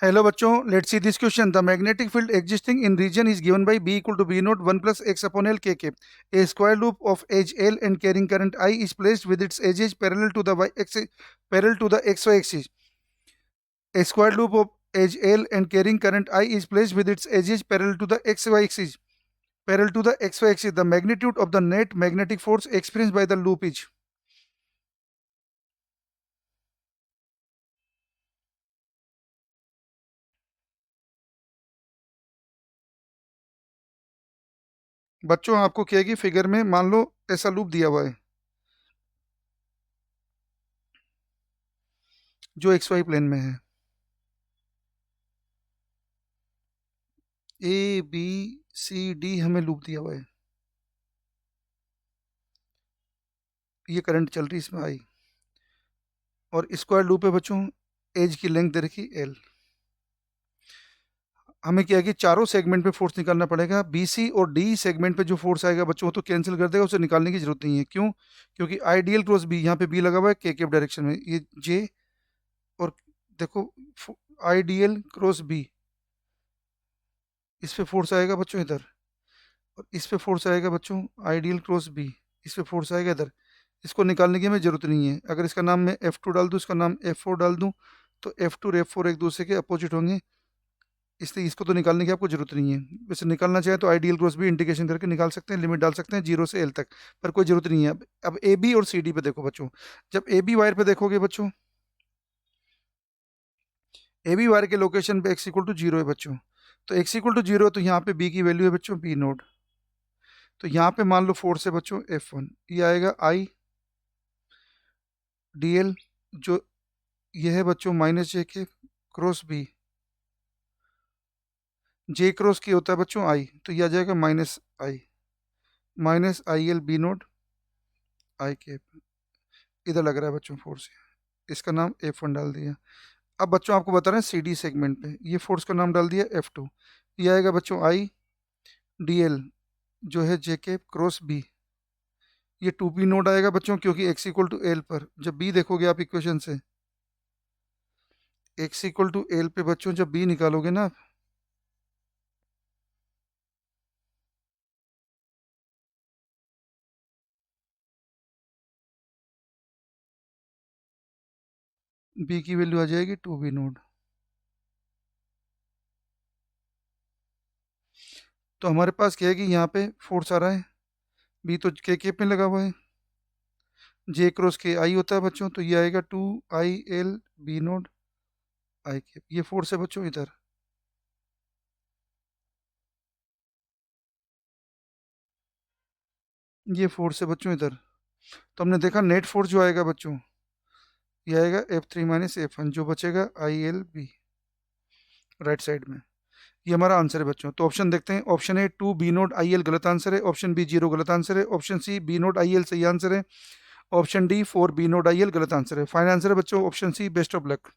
Hello बच्चों, let's see this question. The magnetic field existing in region is given by B equal to B not 1 plus x upon L k a square loop of edge L and carrying current I is placed with its edges parallel to the xy axis. A square loop of edge L and carrying current I is placed with its edges parallel to the xy axis. Parallel to the xy axis, the magnitude of the net magnetic force experienced by the loop is। बच्चों आपको क्या है कि figure में मान लो ऐसा loop दिया हुआ है जो एक्स वाई प्लेन में है। ए बी सी डी हमें लूप दिया हुआ है। ये करंट चल रही है इसमें आई, और स्क्वायर लूप है बच्चों। एज की लेंथ दे रखी एल। हमें क्या है कि चारों सेगमेंट पे फोर्स निकालना पड़ेगा। बी सी और डी सेगमेंट पे जो फोर्स आएगा बच्चों वो तो कैंसिल कर देगा, उसे निकालने की जरूरत नहीं है। क्यों? क्योंकि आइडियल क्रॉस बी, यहाँ पे बी लगा हुआ है के डायरेक्शन में, ये जे। और देखो, आइडियल क्रॉस बी, इस पे फोर्स आएगा बच्चों इधर, और इस पे फोर्स आएगा बच्चों आइडियल क्रॉस बी, इस पे फोर्स आएगा इधर। इसको निकालने की हमें जरूरत नहीं है। अगर इसका नाम मैं F2 डाल दूँ, इसका नाम F4 डाल दूँ, तो F2 और F4 एक दूसरे के अपोजिट होंगे, इसलिए इसको तो निकालने की आपको जरूरत नहीं है। वैसे निकालना चाहे तो आइडियल क्रॉस भी इंटीग्रेशन करके निकाल सकते हैं, लिमिट डाल सकते हैं 0 से L तक, पर कोई जरूरत नहीं है। अब ए बी और सी डी पे देखो बच्चों। जब ए बी वायर पे देखोगे बच्चों, ए बी वायर के लोकेशन पे x इक्वल टू 0 है बच्चों। तो x इक्वल टू 0, तो यहाँ पे b की वैल्यू है बच्चों b नोड। तो यहाँ पे मान लो फोर्स है बच्चों F1, ये आएगा I dl, जो ये है बच्चों माइनस जे के क्रॉस बी। जे क्रॉस की होता है बच्चों आई, तो ये आ जाएगा minus I L B not I k. इधर लग रहा है बच्चों फोर्स, इसका नाम F1 डाल दिया। अब बच्चों आपको बता रहे हैं सी डी सेगमेंट पे ये फोर्स का नाम डाल दिया F2। ये आएगा बच्चों आई डी एल, जो है जे के क्रॉस बी। ये 2p नोड आएगा बच्चों, क्योंकि x इक्वल टू एल पर जब b देखोगे आप इक्वेशन से, x इक्वल टू एल पे बच्चों जब b निकालोगे ना, b की वैल्यू आ जाएगी 2b नोड। तो हमारे पास क्या है कि यहाँ पे फोर्स आ रहा है, b तो के केप में लगा हुआ है, जे क्रॉस के आई होता है बच्चों, तो ये आएगा 2IL बी नोड आई केप। ये फोर्स है बच्चों इधर। ये फोर्स है बच्चों इधर। तो हमने देखा नेट फोर्स जो आएगा बच्चों, ये आएगा F3 माइनस F1, जो बचेगा IL B राइट साइड में। ये हमारा आंसर है बच्चों। तो ऑप्शन देखते हैं। ऑप्शन ए 2B0IL गलत आंसर है। ऑप्शन बी 0 गलत आंसर है। ऑप्शन सी B0IL सही आंसर है। ऑप्शन डी 4B0IL गलत आंसर है। फाइनल आंसर है बच्चों option C. Best of luck.